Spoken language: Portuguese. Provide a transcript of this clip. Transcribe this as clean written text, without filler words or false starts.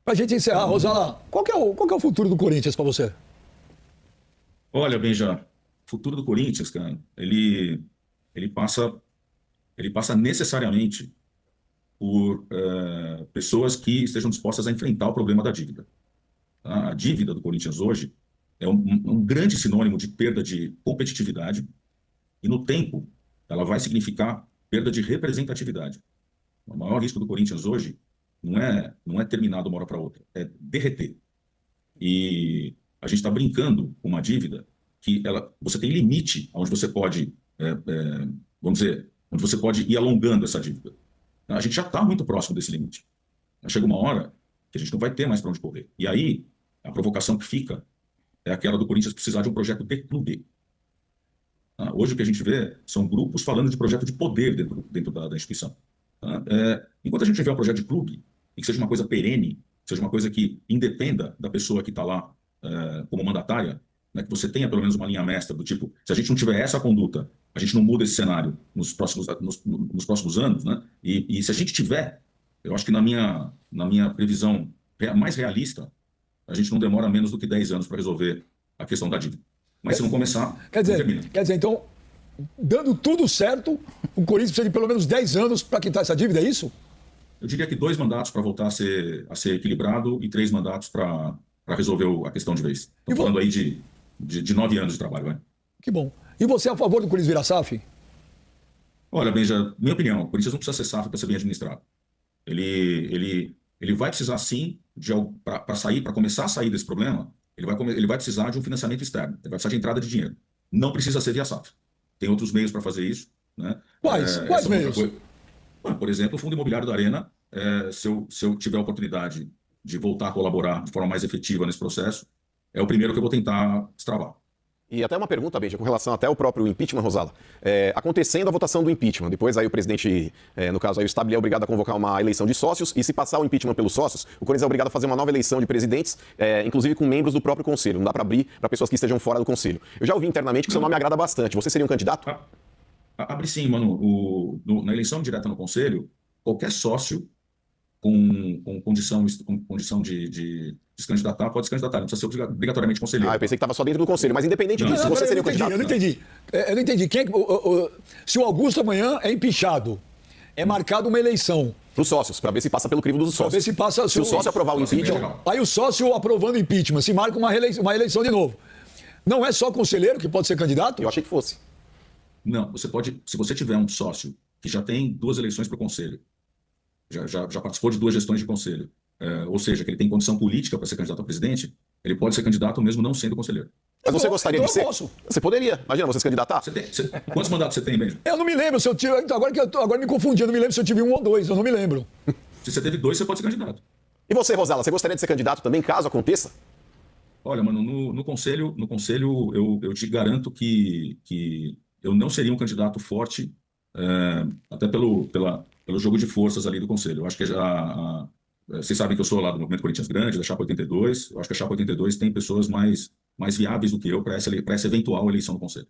Pra gente encerrar, Rosala, qual que é o futuro do Corinthians para você? Olha, Benja, o futuro do Corinthians, cara, ele passa, ele passa necessariamente por pessoas que estejam dispostas a enfrentar o problema da dívida. Tá? A dívida do Corinthians hoje é um grande sinônimo de perda de competitividade e, no tempo, ela vai significar perda de representatividade. O maior risco do Corinthians hoje não é terminar de uma hora para outra, é derreter. E a gente está brincando com uma dívida que você tem limite onde você pode, vamos dizer, onde você pode ir alongando essa dívida. A gente já está muito próximo desse limite. Chega uma hora que a gente não vai ter mais para onde correr. E aí, a provocação que fica é aquela do Corinthians precisar de um projeto de clube. Hoje o que a gente vê são grupos falando de projeto de poder dentro da instituição. Enquanto a gente tiver um projeto de clube, e que seja uma coisa perene, seja uma coisa que independa da pessoa que está lá como mandatária, né, que você tenha pelo menos uma linha mestra do tipo, se a gente não tiver essa conduta, a gente não muda esse cenário nos próximos anos, né? E se a gente tiver, eu acho que na minha previsão mais realista, a gente não demora menos do que 10 anos para resolver a questão da dívida. Mas se não começar, Quer não termina. dizer, então, dando tudo certo, o Corinthians precisa de pelo menos 10 anos para quitar essa dívida, é isso? Eu diria que 2 mandatos para voltar a ser equilibrado e 3 mandatos para resolver a questão de vez. Estamos falando aí de 9 anos de trabalho. Né? Que bom. E você é a favor do Corinthians virar SAF? Olha, Benja, minha opinião, o Corinthians não precisa ser SAF para ser bem administrado. Ele vai precisar sim, para começar a sair desse problema, ele vai precisar de um financiamento externo, ele vai precisar de entrada de dinheiro. Não precisa ser via SAF. Tem outros meios para fazer isso. Né? Quais meios? Por exemplo, o Fundo Imobiliário da Arena, se eu tiver a oportunidade de voltar a colaborar de forma mais efetiva nesse processo, é o primeiro que eu vou tentar destravar. E até uma pergunta, Benja, com relação até ao próprio impeachment, Rosala. Acontecendo a votação do impeachment, depois aí o presidente, no caso aí o Stabile, é obrigado a convocar uma eleição de sócios, e se passar o impeachment pelos sócios, o Corinthians é obrigado a fazer uma nova eleição de presidentes, inclusive com membros do próprio conselho. Não dá para abrir para pessoas que estejam fora do conselho. Eu já ouvi internamente que seu nome agrada bastante. Você seria um candidato? Abre sim, mano. Na eleição direta no conselho, qualquer sócio com condição de se candidatar pode se candidatar, não precisa ser obrigatoriamente conselheiro. Eu pensei que estava só dentro do conselho, mas independente disso, você seria um candidato? Eu não entendi. Eu não entendi. Se o Augusto amanhã é empichado, é marcada uma eleição. Para os sócios, para ver se passa pelo crivo dos sócios. Ver se passa, se o sócio aprovar o impeachment... Aí o sócio aprovando o impeachment, se marca uma eleição de novo. Não é só conselheiro que pode ser candidato? Eu achei que fosse. Não, você pode, se você tiver um sócio que já tem 2 eleições para o conselho, já participou de 2 gestões de conselho, ou seja, que ele tem condição política para ser candidato a presidente, ele pode ser candidato mesmo não sendo conselheiro. Mas você gostaria de ser? Posso. Você poderia. Imagina, você se candidatar. Quantos mandatos você tem, Benjamin? Eu não me lembro se eu tive. Agora me confundi, eu não me lembro se eu tive 1 ou 2, eu não me lembro. Se você teve 2, você pode ser candidato. E você, Rosala, você gostaria de ser candidato também, caso aconteça? Olha, mano, no conselho eu te garanto que eu não seria um candidato forte, até pelo jogo de forças ali do conselho. Eu acho que vocês sabem que eu sou lá do Movimento Corinthians Grande, da Chapa 82. Eu acho que a Chapa 82 tem pessoas mais viáveis do que eu para essa eventual eleição do conselho.